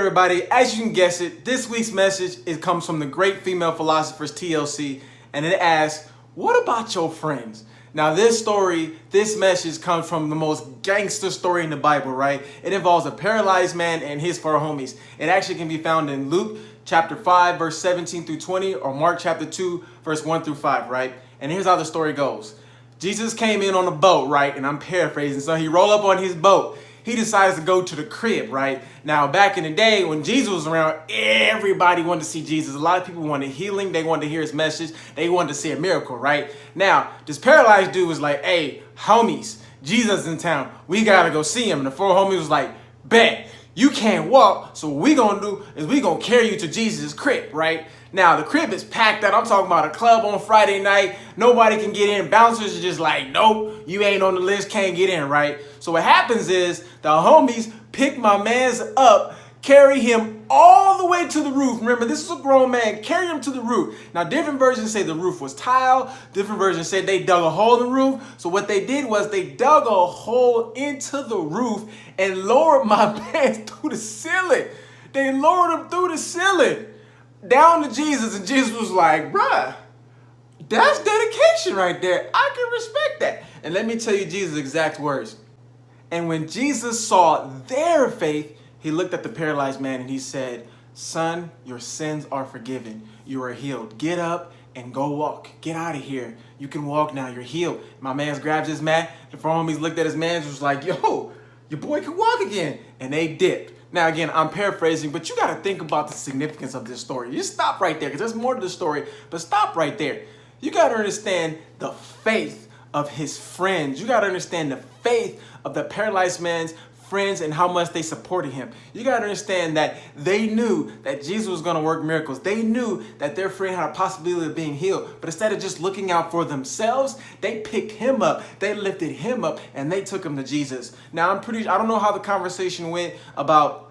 everybody, as you can guess it, this week's message comes from the Great Female Philosophers T.L.C. and it asks, what about your friends? Now this message comes from the most gangster story in the Bible, right? It involves a paralyzed man and his four homies. It actually can be found in Luke chapter 5, verse 17 through 20, or Mark chapter 2, verse 1 through 5, right? And here's how the story goes. Jesus came in on a boat, right? And I'm paraphrasing. So he rolled up on his boat. He decides to go to the crib, right? Now, back in the day when Jesus was around, everybody wanted to see Jesus. A lot of people wanted healing. They wanted to hear his message. They wanted to see a miracle, right? Now, this paralyzed dude was like, hey, homies, Jesus in town. We got to go see him. And the four homies was like, bet, you can't walk. So what we going to do is we going to carry you to Jesus' crib, right? Now, the crib is packed out. I'm talking about a club on Friday night. Nobody can get in. Bouncers are just like, nope, you ain't on the list, can't get in, right? So what happens is the homies pick my man's up, carry him all the way to the roof. Remember, this is a grown man. Carry him to the roof. Now, different versions say the roof was tile. Different versions say they dug a hole in the roof. So what they did was they dug a hole into the roof and lowered my man through the ceiling. They lowered him through the ceiling down to Jesus. And Jesus was like, bruh, that's dedication right there. I can respect that. And let me tell you Jesus' exact words. And when Jesus saw their faith, he looked at the paralyzed man and he said, son, your sins are forgiven. You are healed. Get up and go walk. Get out of here. You can walk now. You're healed. My man grabs his mat. The four homies looked at his man and was like, yo, your boy can walk again. And they dipped. Now, again, I'm paraphrasing, but you got to think about the significance of this story. You stop right there because there's more to the story, but stop right there. You got to understand the faith of his friends. You got to understand the faith of the paralyzed man's friends and how much they supported him. You got to understand that they knew that Jesus was going to work miracles. They knew that their friend had a possibility of being healed. But instead of just looking out for themselves, they picked him up, they lifted him up, and they took him to Jesus. Now, I don't know how the conversation went about,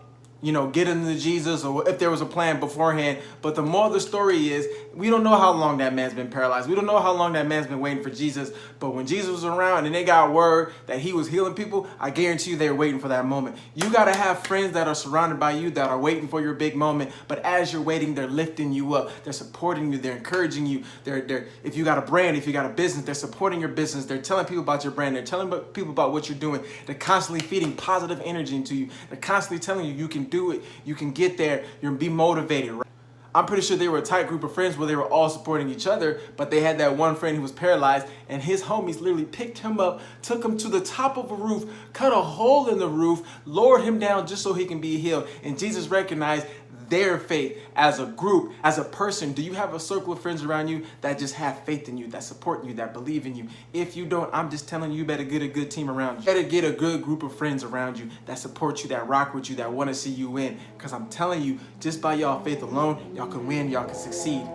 getting to Jesus or if there was a plan beforehand. But the moral of the story is we don't know how long that man's been paralyzed. We don't know how long that man's been waiting for Jesus. But when Jesus was around and they got word that he was healing people, I guarantee you they were waiting for that moment. You got to have friends that are surrounded by you that are waiting for your big moment. But as you're waiting, they're lifting you up. They're supporting you. They're encouraging you. They're if you got a brand, if you got a business, they're supporting your business. They're telling people about your brand. They're telling people about what you're doing. They're constantly feeding positive energy into you. They're constantly telling you can do it. You can get there. You'll be motivated, right? I'm pretty sure they were a tight group of friends where they were all supporting each other, but they had that one friend who was paralyzed, and his homies literally picked him up, took him to the top of a roof, cut a hole in the roof, lowered him down just so he can be healed. And Jesus recognized their faith as a group, as a person. Do you have a circle of friends around you that just have faith in you, that support you, that believe in you? If you don't, I'm just telling you, you better get a good team around you. You better get a good group of friends around you that support you, that rock with you, that want to see you win. Because I'm telling you, just by y'all faith alone, y'all can win, y'all can succeed.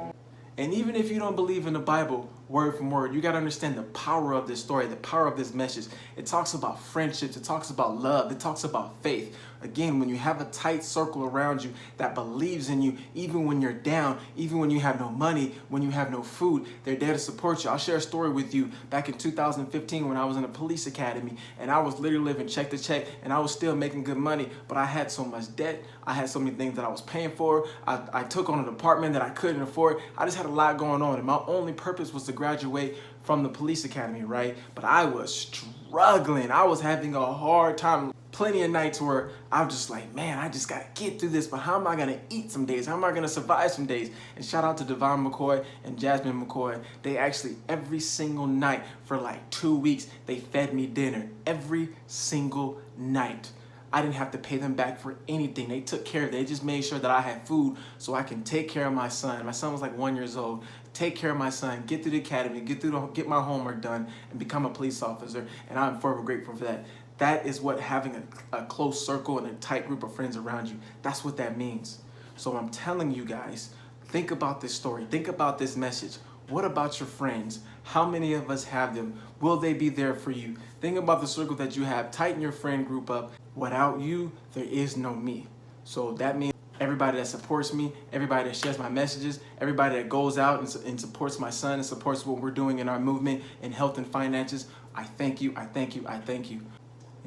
And even if you don't believe in the Bible, word from word, you got to understand the power of this story, the power of this message. It talks about friendships. It talks about love. It talks about faith. Again, when you have a tight circle around you that believes in you, even when you're down, even when you have no money, when you have no food, they're there to support you. I'll share a story with you back in 2015 when I was in a police academy and I was literally living check to check and I was still making good money, but I had so much debt. I had so many things that I was paying for. I took on an apartment that I couldn't afford. I just had a lot going on and my only purpose was to graduate from the police academy, right? But I was struggling. I was having a hard time. Plenty of nights where I'm just like, man, I just gotta get through this, but how am I gonna eat some days? How am I gonna survive some days? And shout out to Devon McCoy and Jasmine McCoy. They actually, every single night for like 2 weeks, they fed me dinner. Every single night. I didn't have to pay them back for anything. They took care of it. They just made sure that I had food so I can take care of my son. My son was like 1 year old. Take care of my son, get through the academy, get my homework done, and become a police officer. And I'm forever grateful for that. That is what having a close circle and a tight group of friends around you, that's what that means. So I'm telling you guys, think about this story. Think about this message. What about your friends? How many of us have them? Will they be there for you? Think about the circle that you have. Tighten your friend group up. Without you, there is no me. So that means everybody that supports me, everybody that shares my messages, everybody that goes out and supports my son and supports what we're doing in our movement in health and finances, I thank you, I thank you, I thank you.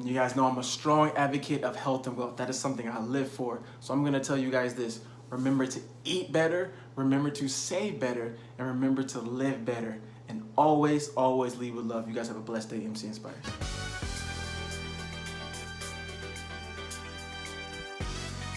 And you guys know I'm a strong advocate of health and wealth. That is something I live for. So I'm gonna tell you guys this. Remember to eat better, remember to save better, and remember to live better. And always, always lead with love. You guys have a blessed day. MC Inspired.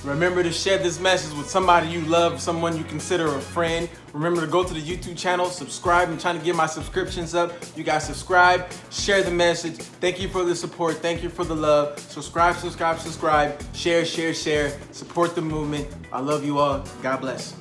Remember to share this message with somebody you love, someone you consider a friend. Remember to go to the YouTube channel, subscribe. I'm trying to get my subscriptions up. You guys subscribe, share the message. Thank you for the support. Thank you for the love. Subscribe, subscribe, subscribe. Share, share, share. Support the movement. I love you all. God bless.